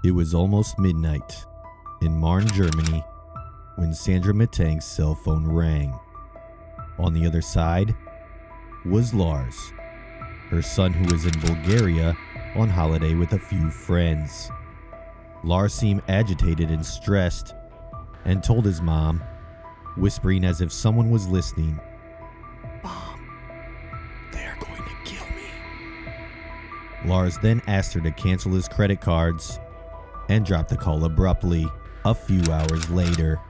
It was almost midnight in Varna, Germany, when Sandra Mittank's cell phone rang. On the other side was Lars, her son, who was in Bulgaria on holiday with a few friends. Lars seemed agitated and stressed and told his mom, whispering as if someone was listening, "Mom, they're going to kill me." Lars then asked her to cancel his credit cards and dropped the call abruptly. A few hours later,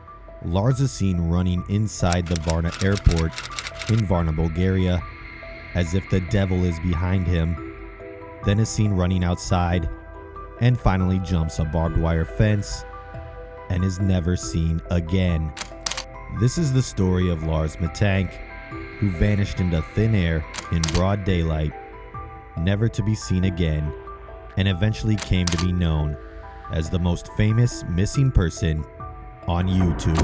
Lars is seen running inside the Varna airport in Varna, Bulgaria, as if the devil is behind him, then is seen running outside and finally jumps a barbed wire fence and is never seen again. This is the story of Lars Mittank, who vanished into thin air in broad daylight, never to be seen again, and eventually came to be known as the most famous missing person on YouTube.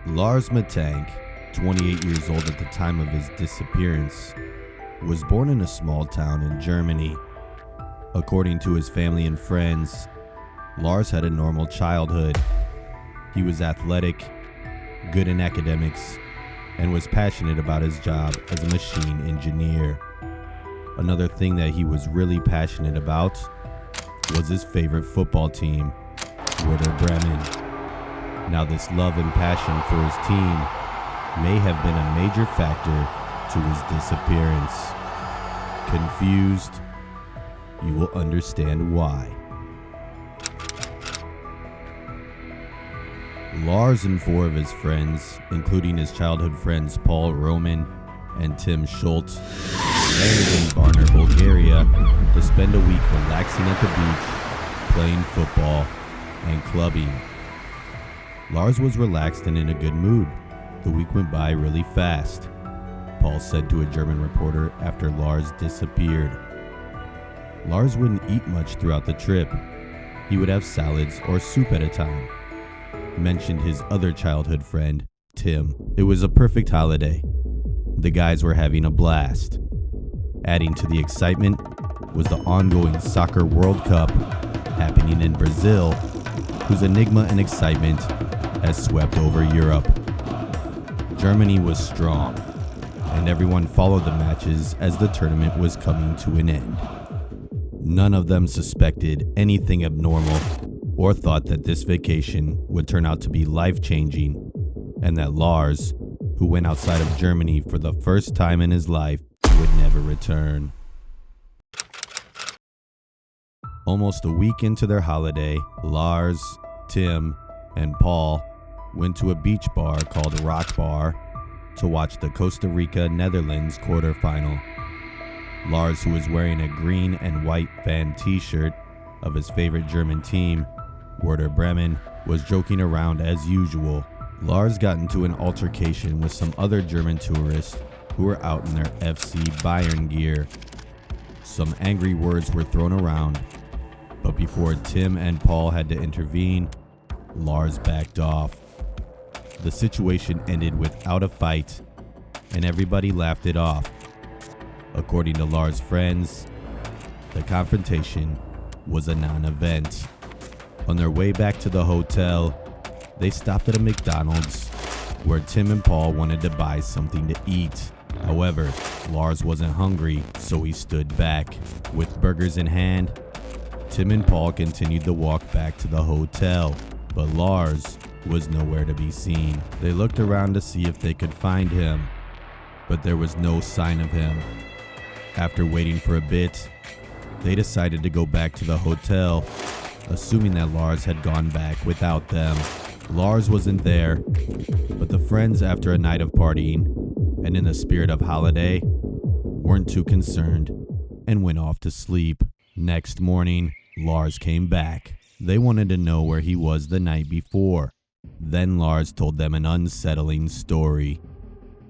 Lars Mittank, 28 years old at the time of his disappearance, was born in a small town in Germany. According to his family and friends, Lars had a normal childhood. He was athletic, good in academics, and was passionate about his job as a machine engineer. Another thing that he was really passionate about was his favorite football team, Werder Bremen. Now, this love and passion for his team may have been a major factor to his disappearance. Confused? You will understand why. Lars and four of his friends, including his childhood friends Paul Roman and Tim Schultz, landed in Varna, Bulgaria to spend a week relaxing at the beach, playing football, and clubbing. Lars was relaxed and in a good mood. The week went by really fast, Paul said to a German reporter after Lars disappeared. Lars wouldn't eat much throughout the trip. He would have salads or soup at a time, mentioned his other childhood friend, Tim. It was a perfect holiday. The guys were having a blast. Adding to the excitement was the ongoing Soccer World Cup happening in Brazil, whose enigma and excitement has swept over Europe. Germany was strong, and everyone followed the matches as the tournament was coming to an end. None of them suspected anything abnormal or thought that this vacation would turn out to be life-changing, and that Lars, who went outside of Germany for the first time in his life, would never return. Almost a week into their holiday, Lars, Tim, and Paul went to a beach bar called Rock Bar to watch the Costa Rica-Netherlands quarterfinal. Lars, who was wearing a green and white fan t-shirt of his favorite German team, Werder Bremen, was joking around as usual. Lars got into an altercation with some other German tourists who were out in their FC Bayern gear. Some angry words were thrown around, but before Tim and Paul had to intervene, Lars backed off. The situation ended without a fight, and everybody laughed it off. According to Lars' friends, the confrontation was a non-event. On their way back to the hotel, they stopped at a McDonald's where Tim and Paul wanted to buy something to eat. However, Lars wasn't hungry, so he stood back. With burgers in hand, Tim and Paul continued the walk back to the hotel, but Lars was nowhere to be seen. They looked around to see if they could find him, but there was no sign of him. After waiting for a bit, they decided to go back to the hotel, assuming that Lars had gone back without them. Lars wasn't there, but the friends, after a night of partying and in the spirit of holiday, weren't too concerned and went off to sleep. Next morning, Lars came back. They wanted to know where he was the night before. Then Lars told them an unsettling story.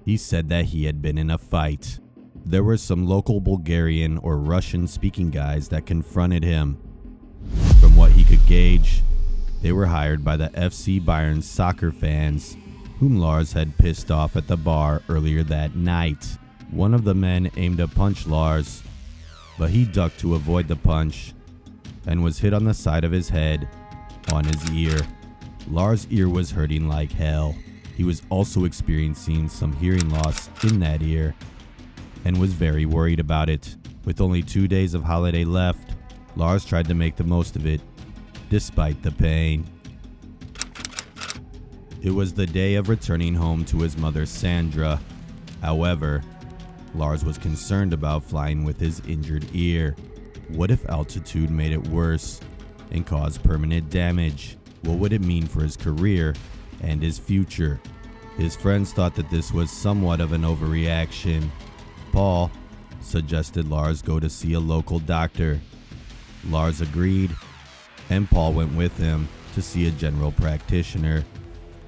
He said that he had been in a fight. There were some local Bulgarian or Russian-speaking guys that confronted him. From what he could gauge, they were hired by the FC Bayern soccer fans, whom Lars had pissed off at the bar earlier that night. One of the men aimed to punch Lars, but he ducked to avoid the punch and was hit on the side of his head on his ear. Lars' ear was hurting like hell. He was also experiencing some hearing loss in that ear and was very worried about it. With only 2 days of holiday left, Lars tried to make the most of it, despite the pain. It was the day of returning home to his mother Sandra. However, Lars was concerned about flying with his injured ear. What if altitude made it worse and caused permanent damage? What would it mean for his career and his future? His friends thought that this was somewhat of an overreaction. Paul suggested Lars go to see a local doctor. Lars agreed, and Paul went with him to see a general practitioner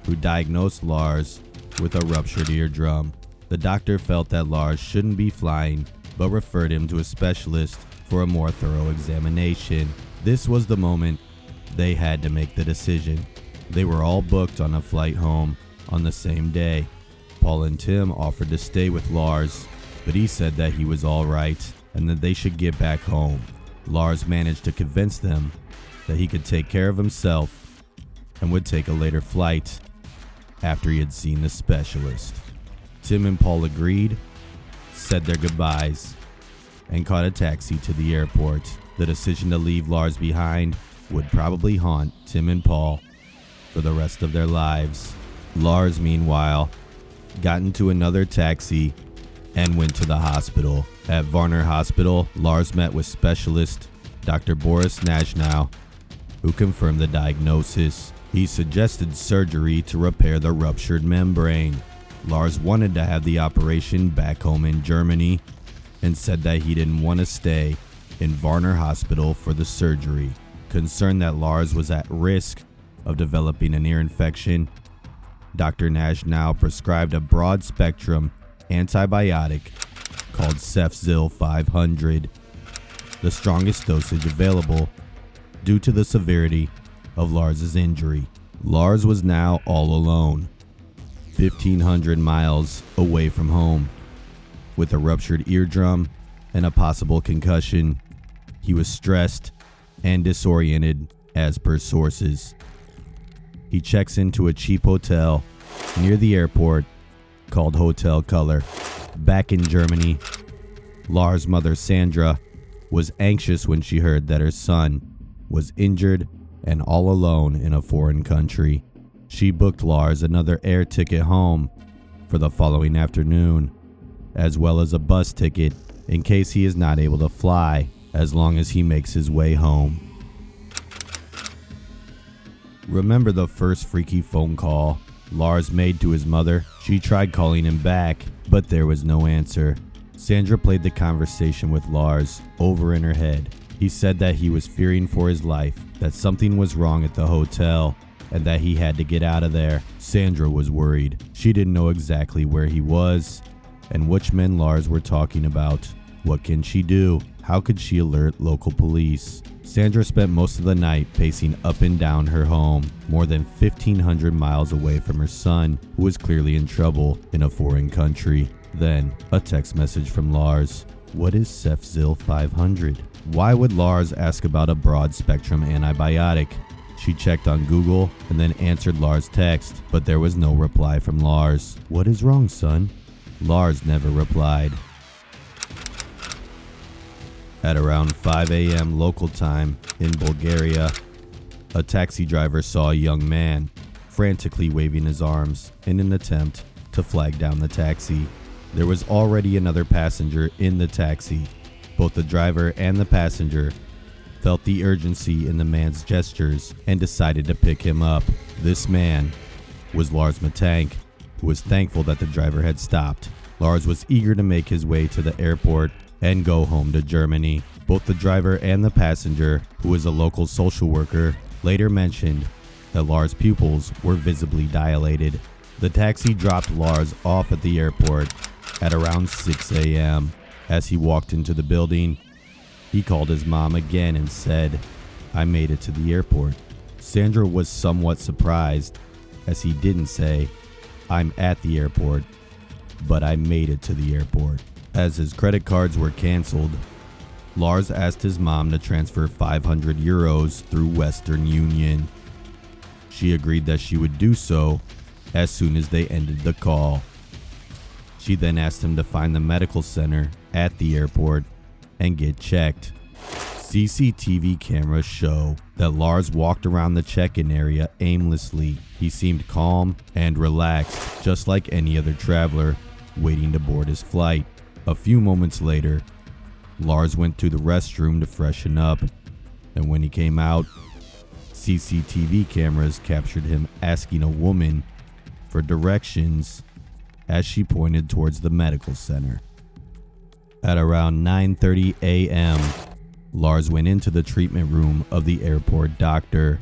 who diagnosed Lars with a ruptured eardrum. The doctor felt that Lars shouldn't be flying, but referred him to a specialist for a more thorough examination. This was the moment they had to make the decision. They were all booked on a flight home on the same day. Paul and Tim offered to stay with Lars, but he said that he was all right and that they should get back home. Lars managed to convince them that he could take care of himself and would take a later flight after he had seen the specialist. Tim and Paul agreed, said their goodbyes, and caught a taxi to the airport. The decision to leave Lars behind would probably haunt Tim and Paul for the rest of their lives. Lars, meanwhile, got into another taxi and went to the hospital. At Varna Hospital, Lars met with specialist Dr. Boris Najnow, who confirmed the diagnosis. He suggested surgery to repair the ruptured membrane. Lars wanted to have the operation back home in Germany and said that he didn't want to stay in Varna Hospital for the surgery. Concerned that Lars was at risk of developing an ear infection, Dr. Najnow prescribed a broad-spectrum antibiotic called Cefzil 500, the strongest dosage available due to the severity of Lars's injury. Lars was now all alone, 1,500 miles away from home. With a ruptured eardrum and a possible concussion, he was stressed and disoriented as per sources. He checks into a cheap hotel near the airport called Hotel Color. Back in Germany, Lars' mother Sandra was anxious when she heard that her son was injured and all alone in a foreign country. She booked Lars another air ticket home for the following afternoon, as well as a bus ticket in case he is not able to fly as long as he makes his way home. Remember the first freaky phone call Lars made to his mother? She tried calling him back, but there was no answer. Sandra played the conversation with Lars over in her head. He said that he was fearing for his life, that something was wrong at the hotel, and that he had to get out of there. Sandra was worried. She didn't know exactly where he was and which men Lars were talking about. What can she do? How could she alert local police? Sandra spent most of the night pacing up and down her home, more than 1,500 miles away from her son, who was clearly in trouble in a foreign country. Then, a text message from Lars. What is Cefzil 500? Why would Lars ask about a broad-spectrum antibiotic? She checked on Google and then answered Lars' text, but there was no reply from Lars. What is wrong, son? Lars never replied. At around 5 a.m. local time in Bulgaria, a taxi driver saw a young man frantically waving his arms in an attempt to flag down the taxi. There was already another passenger in the taxi. Both the driver and the passenger felt the urgency in the man's gestures and decided to pick him up. This man was Lars Mittank, who was thankful that the driver had stopped. Lars was eager to make his way to the airport and go home to Germany. Both the driver and the passenger, who was a local social worker, later mentioned that Lars' pupils were visibly dilated. The taxi dropped Lars off at the airport at around 6 a.m. As he walked into the building, he called his mom again and said, "I made it to the airport." Sandra was somewhat surprised, as he didn't say, "I'm at the airport," but "I made it to the airport." As his credit cards were canceled, Lars asked his mom to transfer 500 euros through Western Union. She agreed that she would do so as soon as they ended the call. She then asked him to find the medical center at the airport and get checked. CCTV cameras show that Lars walked around the check-in area aimlessly. He seemed calm and relaxed, just like any other traveler waiting to board his flight. A few moments later, Lars went to the restroom to freshen up, and when he came out, CCTV cameras captured him asking a woman for directions as she pointed towards the medical center. At around 9:30 a.m., Lars went into the treatment room of the airport doctor.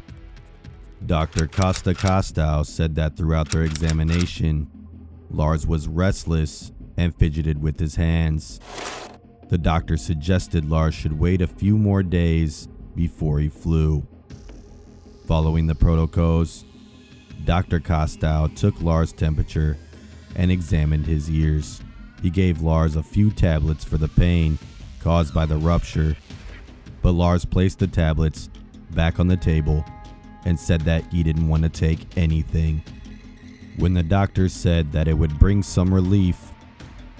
Dr. Costa Costow said that throughout their examination, Lars was restless and fidgeted with his hands. The doctor suggested Lars should wait a few more days before he flew. Following the protocols, Dr. Costow took Lars' temperature and examined his ears. He gave Lars a few tablets for the pain caused by the rupture, but Lars placed the tablets back on the table and said that he didn't want to take anything. When the doctor said that it would bring some relief,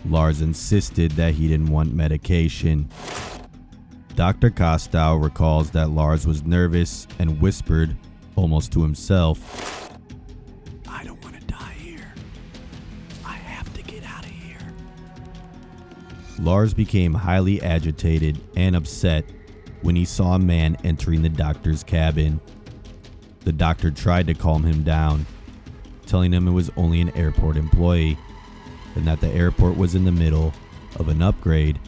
Lars insisted that he didn't want medication. Dr. Costow recalls that Lars was nervous and whispered, almost to himself, "I don't want to die here. I have to get out of here." Lars became highly agitated and upset when he saw a man entering the doctor's cabin. The doctor tried to calm him down, telling him it was only an airport employee and that the airport was in the middle of an upgrade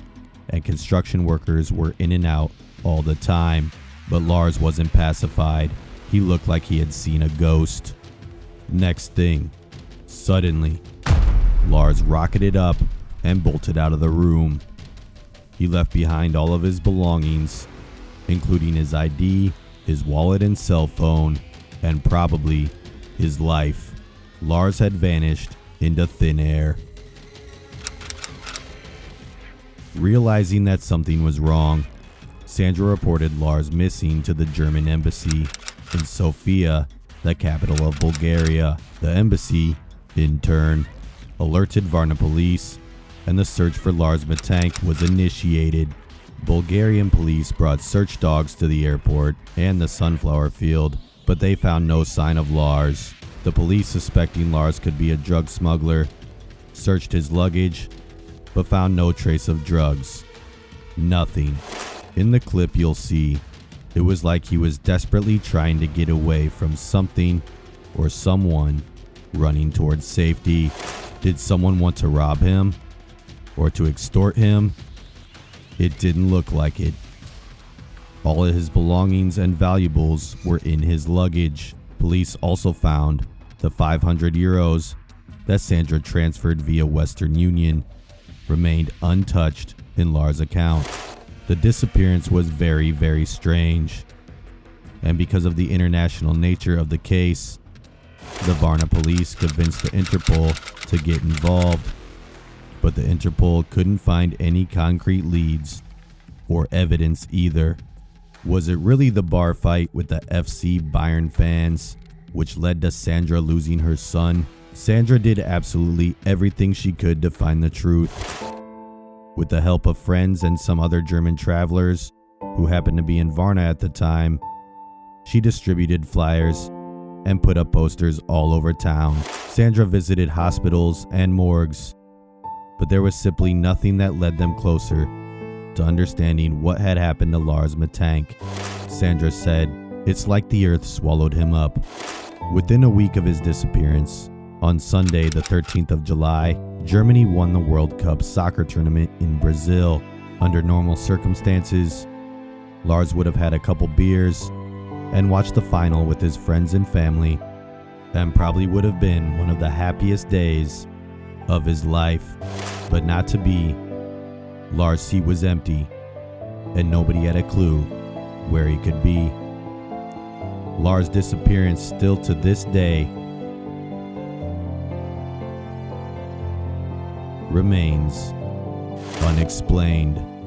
and construction workers were in and out all the time. But Lars wasn't pacified. He looked like he had seen a ghost. Next thing, suddenly, Lars rocketed up and bolted out of the room. He left behind all of his belongings, including his ID, his wallet and cell phone, and probably his life. Lars had vanished into thin air. Realizing that something was wrong, Sandra reported Lars missing to the German embassy in Sofia, the capital of Bulgaria. The embassy, in turn, alerted Varna police, and the search for Lars Mittank was initiated. Bulgarian police brought search dogs to the airport and the sunflower field, but they found no sign of Lars. The police, suspecting Lars could be a drug smuggler, searched his luggage, but found no trace of drugs. Nothing. In the clip you'll see, it was like he was desperately trying to get away from something or someone, running towards safety. Did someone want to rob him? Or to extort him? It didn't look like it. All of his belongings and valuables were in his luggage. Police also found the 500 euros that Sandra transferred via Western Union remained untouched in Lars' account. The disappearance was very, very strange. And because of the international nature of the case, the Varna police convinced the Interpol to get involved. But the Interpol couldn't find any concrete leads or evidence either. Was it really the bar fight with the FC Bayern fans which led to Sandra losing her son? Sandra did absolutely everything she could to find the truth. With the help of friends and some other German travelers who happened to be in Varna at the time, she distributed flyers and put up posters all over town. Sandra visited hospitals and morgues, but there was simply nothing that led them closer to understanding what had happened to Lars Mittank. Sandra said, "It's like the earth swallowed him up." Within a week of his disappearance, on Sunday, the 13th of July, Germany won the World Cup soccer tournament in Brazil. Under normal circumstances, Lars would have had a couple beers and watched the final with his friends and family, and probably would have been one of the happiest days of his life. But not to be. Lars' seat was empty, and nobody had a clue where he could be. Lars' disappearance still to this day remains Unexplained.